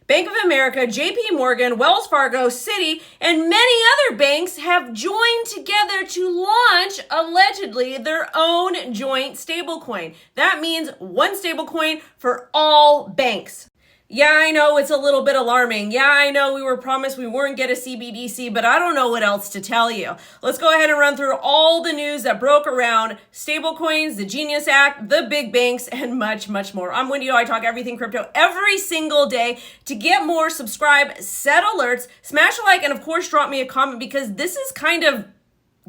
Bank of America, JP Morgan, Wells Fargo, Citi, and many other banks have joined together to launch, allegedly, their own joint stablecoin. That means one stablecoin for all banks. Yeah, I know it's a little bit alarming. Yeah, I know we were promised we weren't get a CBDC, but I don't know what else to tell you. Let's go ahead and run through all the news that broke around stablecoins, the Genius Act, the big banks, and much, much more. I'm WendyO. I talk everything crypto every single day. To get more, subscribe, set alerts, smash a like, and of course, drop me a comment because this is kind of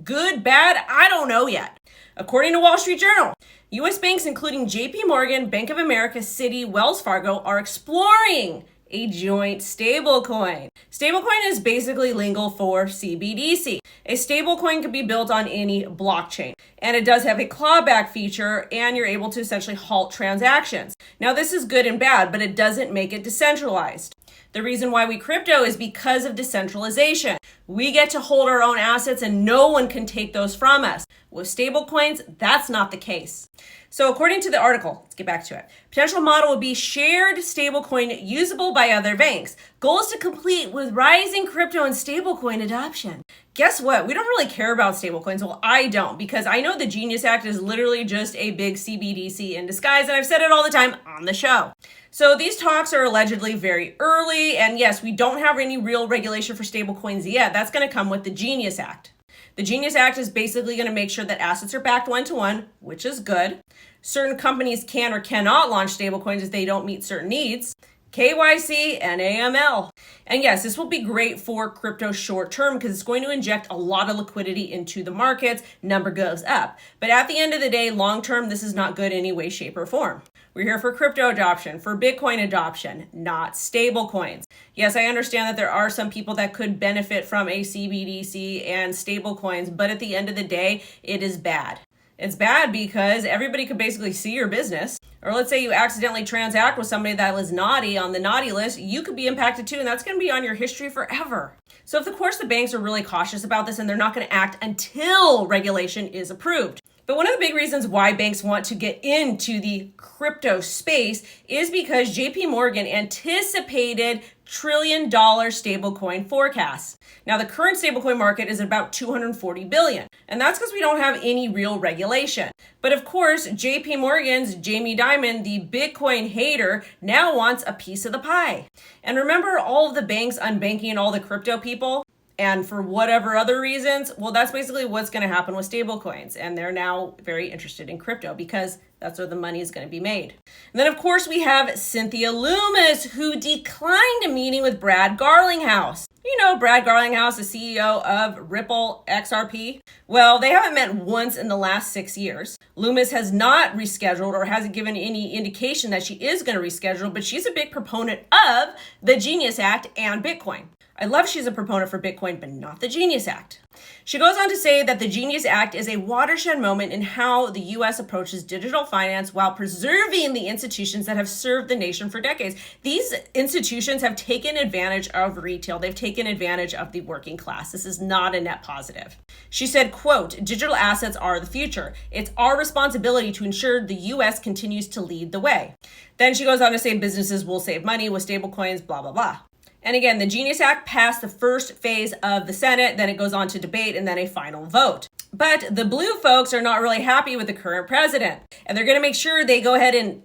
good, bad, I don't know yet. According to Wall Street Journal, U.S. banks, including JP Morgan, Bank of America, Citi, Wells Fargo, are exploring a joint stablecoin. Stablecoin is basically lingo for CBDC. A stablecoin can be built on any blockchain, and it does have a clawback feature, and you're able to essentially halt transactions. Now, this is good and bad, but it doesn't make it decentralized. The reason why we crypto is because of decentralization. We get to hold our own assets and no one can take those from us. With stablecoins, that's not the case. So according to the article, let's get back to it. Potential model would be shared stablecoin usable by other banks. Goal is to complete with rising crypto and stablecoin adoption. Guess what? We don't really care about stablecoins. Well, I don't, because I know the Genius Act is literally just a big CBDC in disguise, and I've said it all the time on the show. So these talks are allegedly very early, and yes, we don't have any real regulation for stablecoins yet. That's going to come with the Genius Act. The Genius Act is basically going to make sure that assets are backed one-to-one, which is good. Certain companies can or cannot launch stablecoins if they don't meet certain needs. KYC and AML. And yes, this will be great for crypto short term because it's going to inject a lot of liquidity into the markets. Number goes up. But at the end of the day, long term, this is not good in any way, shape, or form. We're here for crypto adoption, for Bitcoin adoption, not stable coins. Yes, I understand that there are some people that could benefit from a CBDC and stable coins, but at the end of the day, it is bad. It's bad because everybody could basically see your business. Or let's say you accidentally transact with somebody that was naughty on the naughty list, you could be impacted too, and that's going to be on your history forever. So of course the banks are really cautious about this and they're not going to act until regulation is approved. But one of the big reasons why banks want to get into the crypto space is because JP Morgan anticipated trillion-dollar stablecoin forecasts. Now, the current stablecoin market is about $240 billion, and that's because we don't have any real regulation. But of course, JP Morgan's Jamie Dimon, the Bitcoin hater, now wants a piece of the pie. And remember all of the banks unbanking all the crypto people? And for whatever other reasons, well, that's basically what's going to happen with stablecoins. And they're now very interested in crypto because that's where the money is going to be made. And then, of course, we have Cynthia Loomis, who declined a meeting with Brad Garlinghouse. You know, Brad Garlinghouse, the CEO of Ripple XRP. Well, they haven't met once in the last 6 years. Loomis has not rescheduled or hasn't given any indication that she is going to reschedule, but she's a big proponent of the Genius Act and Bitcoin. I love she's a proponent for Bitcoin, but not the Genius Act. She goes on to say that the Genius Act is a watershed moment in how the U.S. approaches digital finance while preserving the institutions that have served the nation for decades. These institutions have taken advantage of retail. They've taken advantage of the working class. This is not a net positive. She said, quote, digital assets are the future. It's our responsibility to ensure the U.S. continues to lead the way. Then she goes on to say businesses will save money with stablecoins, blah, blah, blah. And again, the Genius Act passed the first phase of the Senate, then it goes on to debate and then a final vote. But the blue folks are not really happy with the current president, and they're going to make sure they go ahead and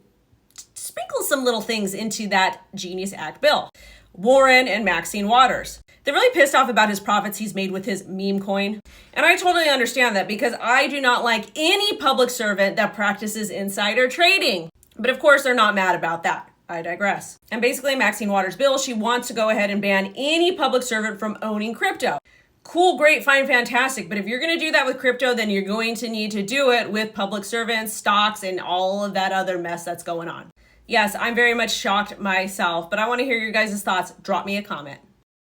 sprinkle some little things into that Genius Act bill. Warren and Maxine Waters. They're really pissed off about his profits he's made with his meme coin. And I totally understand that because I do not like any public servant that practices insider trading. But of course, they're not mad about that. I digress. And basically, Maxine Waters' bill, she wants to go ahead and ban any public servant from owning crypto. Cool, great, fine, fantastic. But if you're going to do that with crypto, then you're going to need to do it with public servants, stocks, and all of that other mess that's going on. Yes, I'm very much shocked myself, but I want to hear your guys' thoughts. Drop me a comment.